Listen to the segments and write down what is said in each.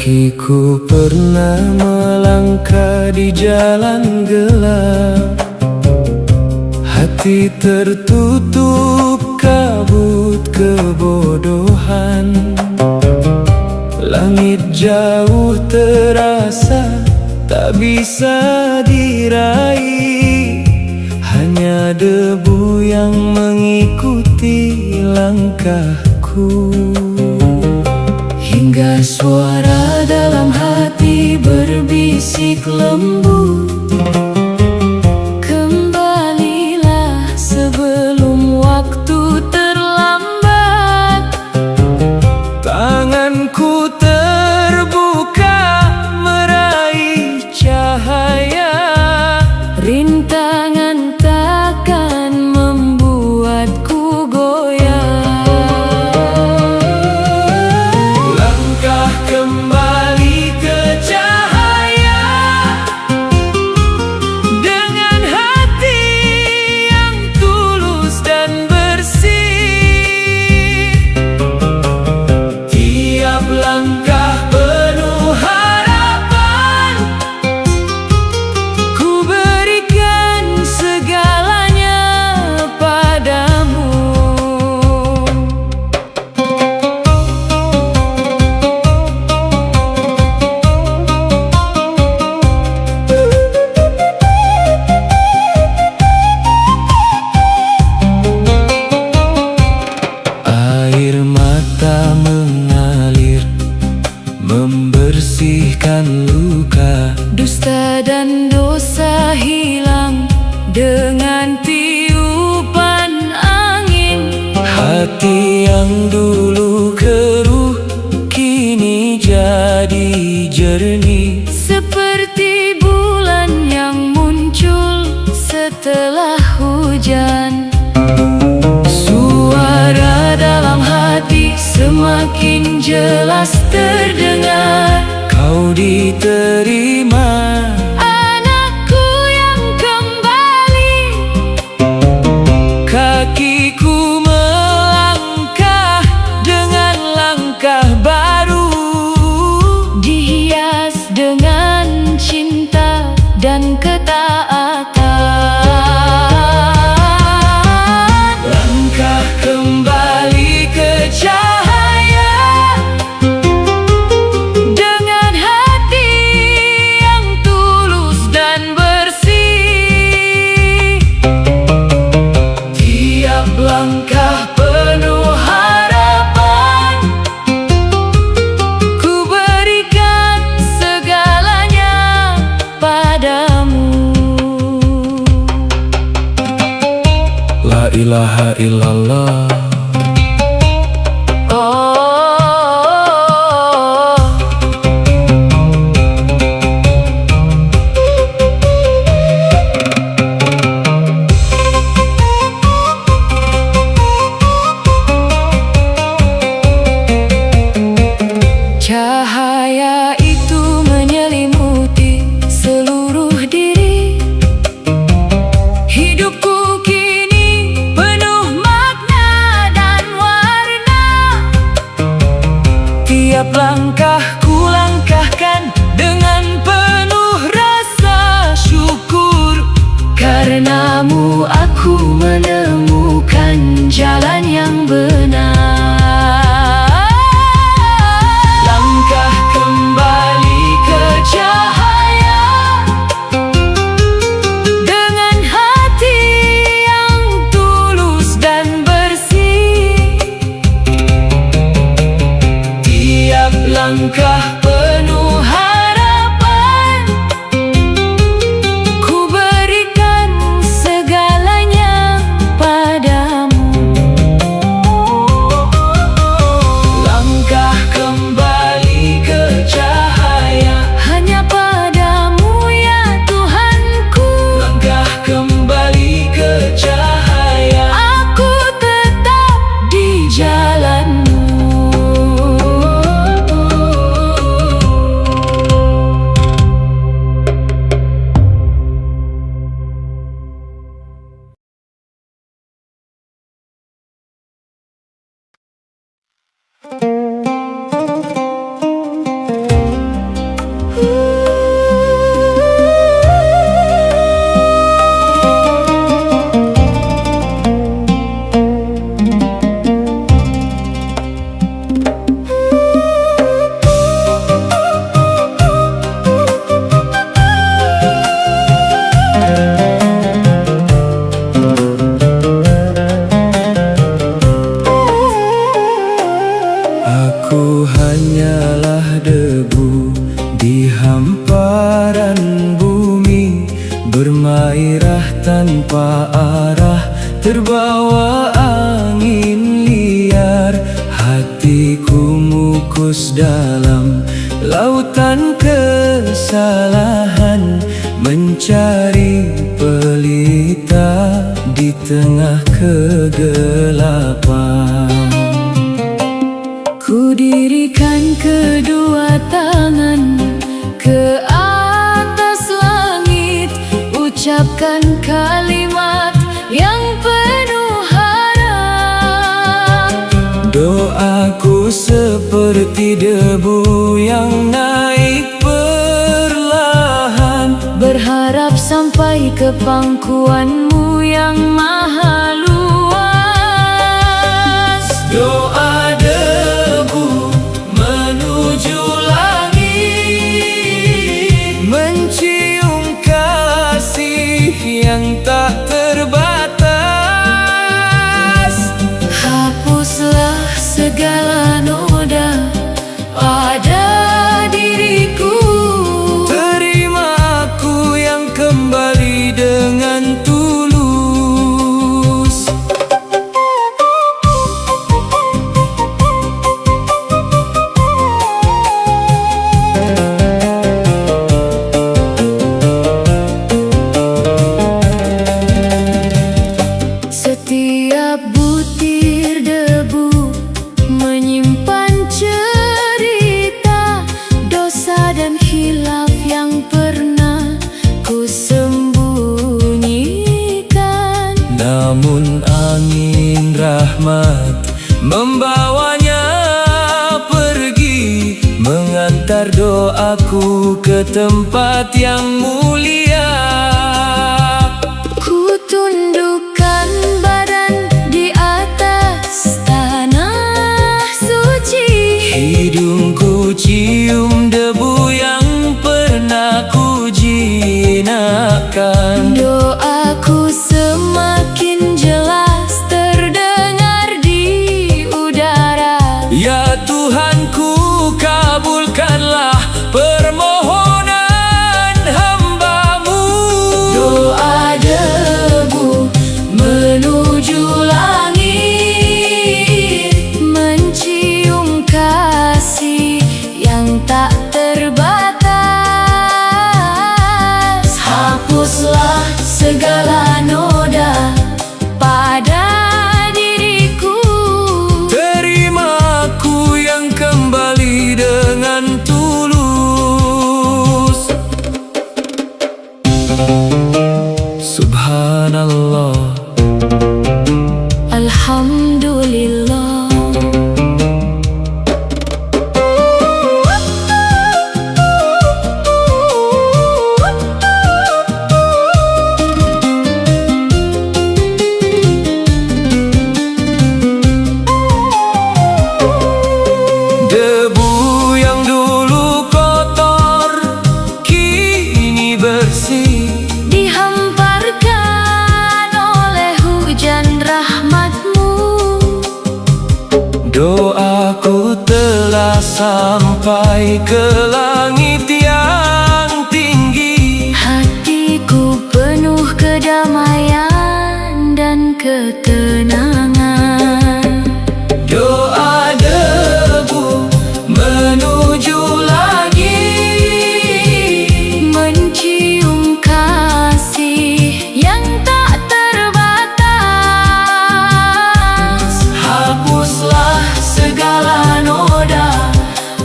Kakiku pernah melangkah di jalan gelap, hati tertutup kabut kebodohan. Langit jauh terasa tak bisa diraih, hanya debu yang mengikuti langkahku. Hingga suara dalam hati berbisik lembut, kembalilah sebelum waktu terlambat. Tanganku terbuka meraih cahaya, rintangan takkan membuatku goyah. Langkah kembali ke cahaya, dengan hati yang tulus dan bersih. Tiap langkah penuh harapan, ku berikan segalanya padamu. Air mata mengalir, membersihkan luka. Dusta dan dosa hilang dengan tiupan angin. Hati yang dulu keruh kini jadi jernih, seperti bulan yang muncul setelah hujan. Suara dalam hati semakin jelas terdengar, kau diterima, anakku yang kembali. Kakiku melangkah dengan langkah baru, dihias dengan cinta dan ketaatan. Langkah kembali ke cahaya, dengan hati yang tulus dan bersih. Tiap langkah penuh harapan, ku berikan segalanya padamu. La ilaha illallah. Cahaya itu menyelimuti seluruh diri. Hidupku kini penuh makna, bermairah tanpa arah, terbawa angin liar. Hatiku mukus dalam lautan kesalahan, mencari pelita di tengah kegelapan. Ku dirikan kedua tangan ke atas langit, ucapkan kalimat yang penuh harap. Doaku seperti debu yang naik perlahan, berharap sampai ke pangkuanmu yang maha luas. Doa debu menuju langit, mencium kasih yang tak terbatas. Hapuslah segala noda pada diriku, terima aku yang kembali dengan tulus. Setiap butir debu menyimpan cerita dosa dan hilaf yang pernah ku sembunyikan. Namun angin rahmat membawanya pergi, mengantar doaku ke tempat yang mulia. Ku tundukkan badan di atas tanah suci, hidungku cium debu yang pernah ku jinakkan. Doaku semakin jelas terdengar di udara. Ya Tuhanku, kabulkanlah permohonan hamba-Mu. Doa debu menuju langit, mencium kasih yang tak terbatas. Hapuslah segala noda pada diriku, terima aku yang kembali dengan tulus. Subhanallah, Alhamdulillah. Debu yang dulu kotor kini bersih, dihamparkan oleh hujan rahmat-Mu. Doaku telah sampai ke langit yang tinggi, hatiku penuh kedamaian dan ketenangan. Doa debu menuju langit, mencium kasih yang tak terbatas. Hapuslah segala noda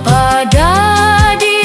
pada diriku,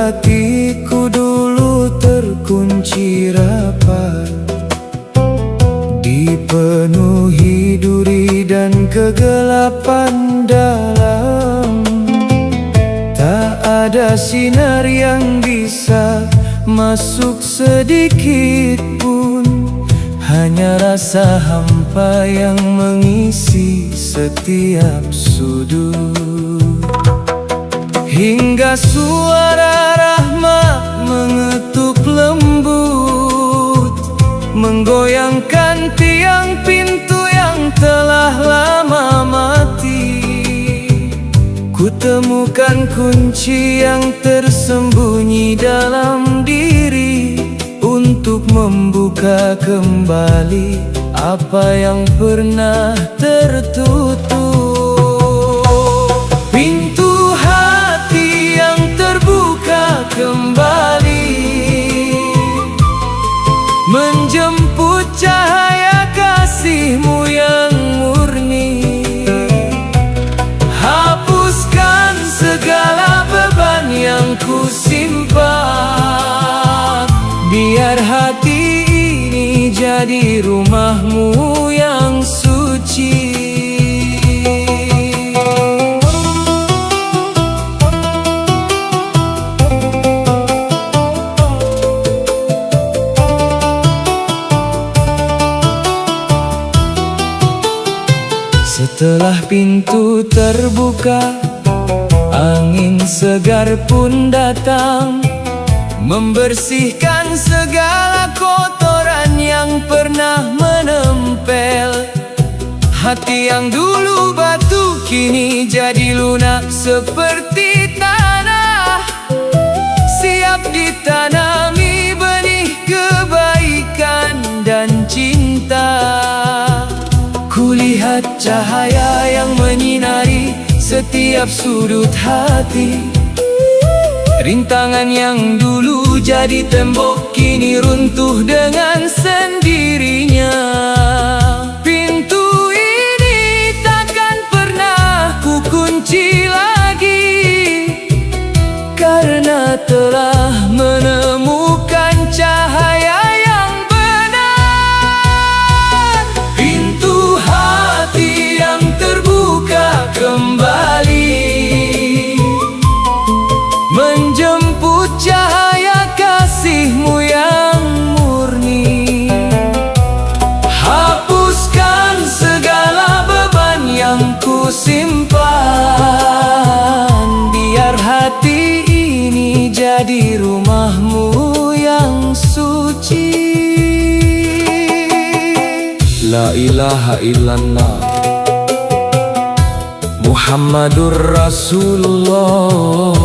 hatiku dulu terkunci rapat, dipenuhi duri dan kegelapan dalam. Tak ada sinar yang bisa masuk sedikit pun, hanya rasa hampa yang mengisi setiap sudut. Hingga suara rahmat mengetuk lembut, menggoyangkan tiang pintu yang telah lama mati. Kutemukan kunci yang tersembunyi dalam diri, untuk membuka kembali apa yang pernah tertutup. Pintu hati yang terbuka kembali, menjemput cahaya kasih-Mu yang murni. Hapuskan segala beban yang ku simpan, biar hati ini jadi rumah-Mu yang suci. Setelah pintu terbuka, angin segar pun datang, membersihkan segala kotoran yang pernah menempel. Hati yang dulu batu kini jadi lunak seperti tanah, siap ditanami benih kebaikan dan cinta. Kulihat cahaya yang menyinari setiap sudut hati. Rintangan yang dulu jadi tembok kini runtuh dengan sendirinya. Pintu ini takkan pernah ku kunci lagi, karena telah menemukan cahaya yang benar. Pintu hati yang terbuka kembali, menjemput cahaya kasih-Mu yang murni. Hapuskan segala beban yang ku simpan, biar hati ini jadi rumah-Mu yang suci. La ilaha illallah Muhammadur Rasulullah.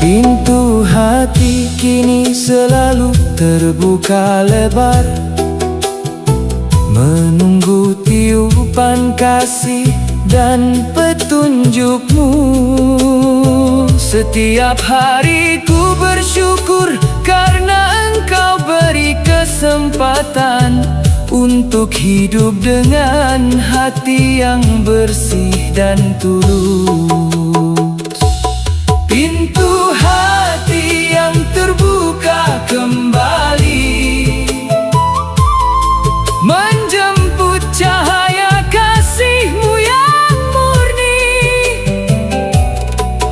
Pintu hati kini selalu terbuka lebar, menunggu tiupan kasih dan petunjuk-Mu. Setiap hari ku bersyukur karena Engkau beri kesempatan untuk hidup dengan hati yang bersih dan tulus. Pintu hati yang terbuka kembali, menjemput cahaya kasih-Mu yang murni.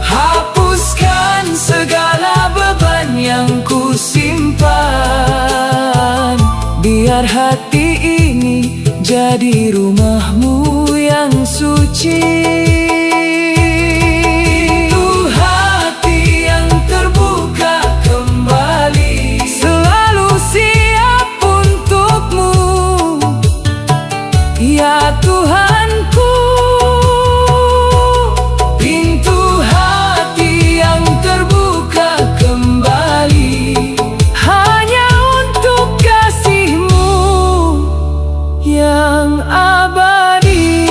Hapuskan segala beban yang ku simpan, biar hati ini jadi rumah-Mu yang suci. Ya Tuhanku, pintu hati yang terbuka kembali, hanya untuk kasih-Mu yang abadi.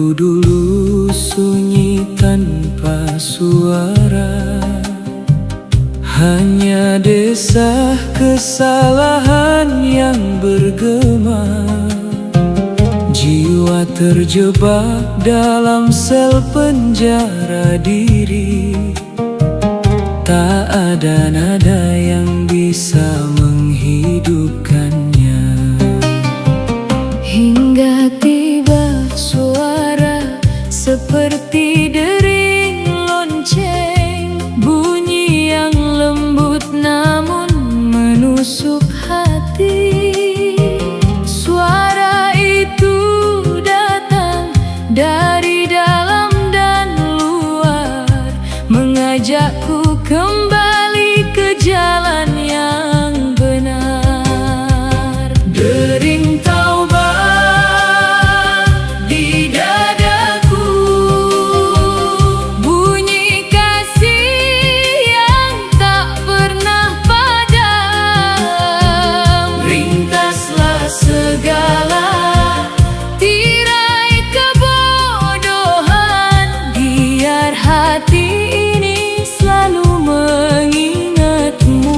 Dulu sunyi tanpa suara, hanya desah kesalahan yang bergema. Jiwa terjebak dalam sel penjara diri. Tak ada nada yang bisa menghidupkannya. Hingga tiba suara seperti dering lonceng, bunyi yang lembut namun menusuk hati. Suara itu datang dari dalam dan luar, mengajakku kembali ke jalan yang benar. Dering taubat di dadaku, bunyi kasih yang tak pernah padam. Ringkaslah segala tirai kebodohan, biar hati ini selalu mengingatmu.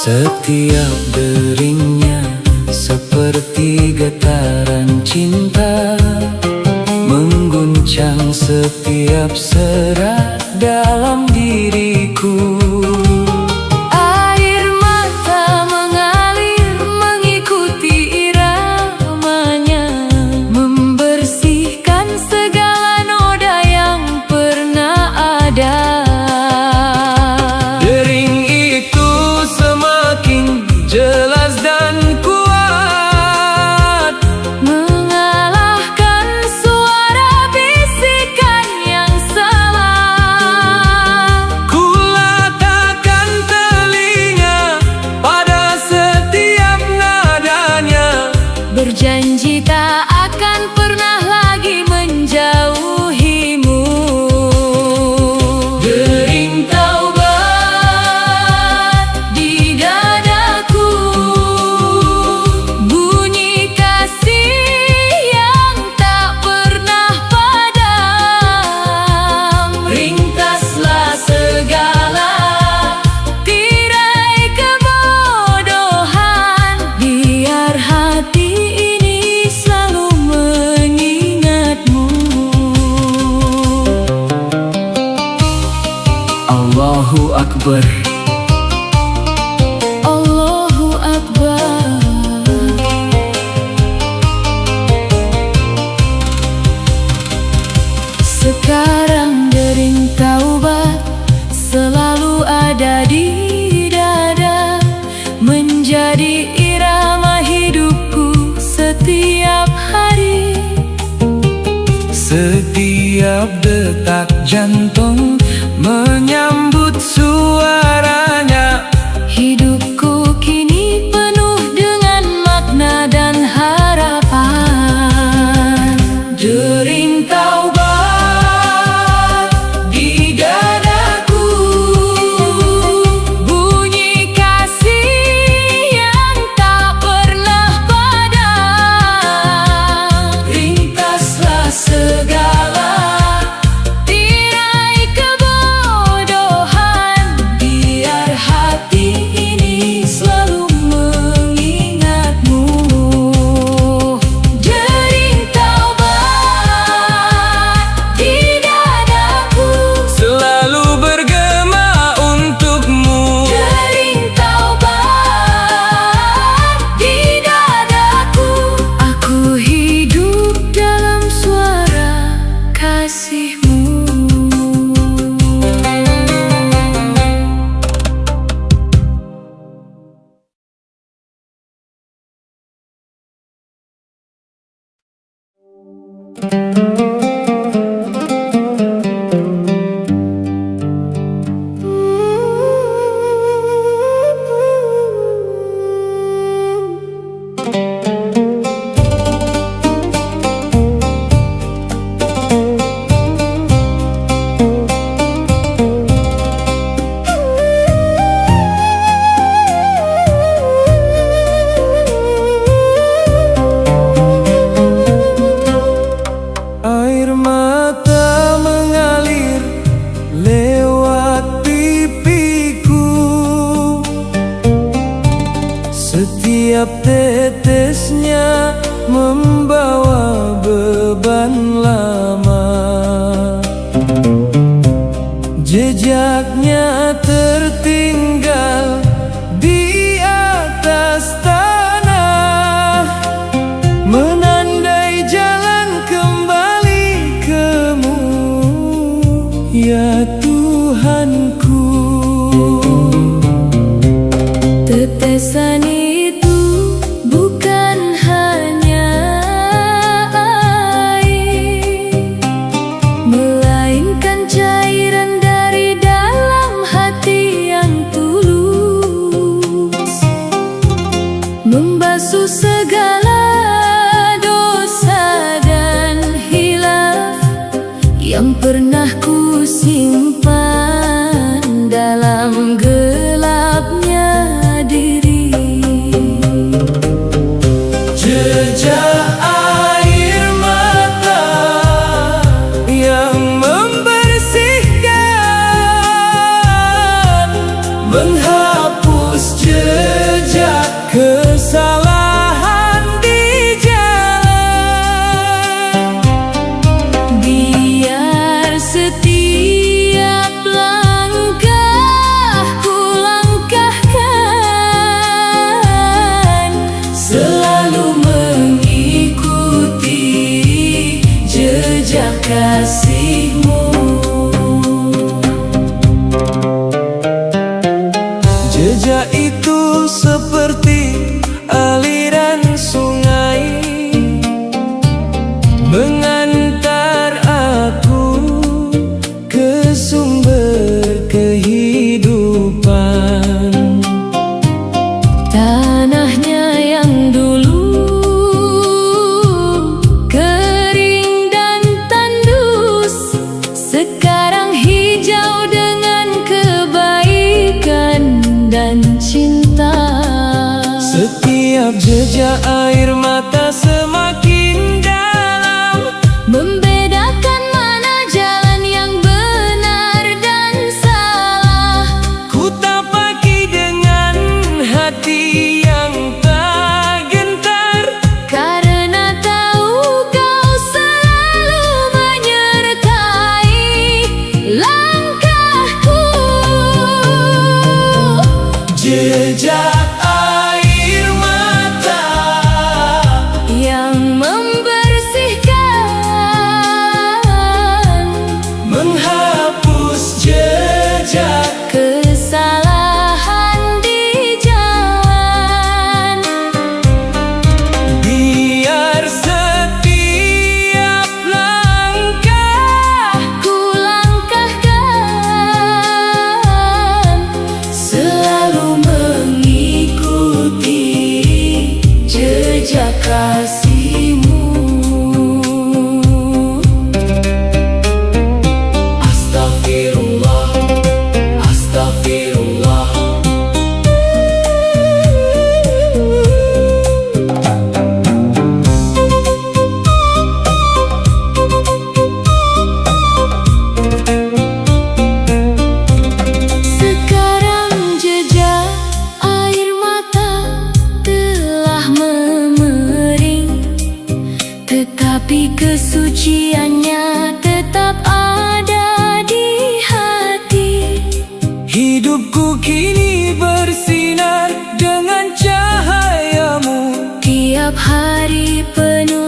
Setiap deringnya seperti getaran cinta, mengguncang setiap serat dalam diriku. Air mata mengalir mengikuti iramanya, membersihkan segala noda yang pernah ada. Dering itu semakin jelas dan kuat, mengalahkan suara bisikan yang salah. Kuletakkan telinga pada setiap nadanya, berjanji tak akan pernah lagi menjauhimu. Dering taubat di dadaku, bunyi kasih yang tak pernah padam. Ringkaslah segala tirai kebodohan, biar hati ini selalu mengingatmu. Allahu Akbar, Allahu Akbar. Sekarang dering taubat selalu ada di dada, menjadi irama hidupku setiap hari. Setiap detak jantung menyambut suaranya. Hidupku kini penuh dengan makna dan harapan. Dering taubat di dadaku, bunyi kasih yang tak pernah padam. Ringkaslah segala tirai kebodohan, biar hati ini selalu mengingatmu. Dering taubat di dadaku, selalu bergema untukmu. Dering taubat di dadaku, aku hidup dalam suara kasihmu. Air mata mengalir lewat pipiku, setiap tetesnya membawa beban lama. Jejaknya tertinggal di atas tanah, menandai jalan kembali kemu, ya Tuhanku. Tetesan itu bukan hanya air, melainkan cairan dari dalam hati yang tulus, membasuh segala dosa dan hilaf yang pernah ku simpan dalam gelapnya diri. Jejak air mata yang membersihkan, menghapus jejak kesalahan di jalan. Biar setiap langkah ku langkahkan selalu mengikuti jejak kasih-Mu. Jejak itu seperti aliran sungai, mengantar aku ke sumber kehidupan. Tanahnya yang dulu kering dan tandus, sekarang hijau dengan kebaikan dan cinta. Setiap jejak air mata semakin dalam, Membedakan mana jalan yang benar dan salah. ku tapaki dengan hati yang tak gentar. Karena tahu Kau selalu menyertai langkahku. Jejak air mata Yang membersihkan, menghapus jejak kesalahan di jalan. biar setiap langkah Ku langkahkan selalu mengikuti jejak kasih-Mu. Astagfirullah, astagfirullah. Sekarang jejak air mata telah memering, tetapi kesuciannya tetap ada di hati. Hidupku kini bersinar dengan cahaya-Mu. Tiap hari penuh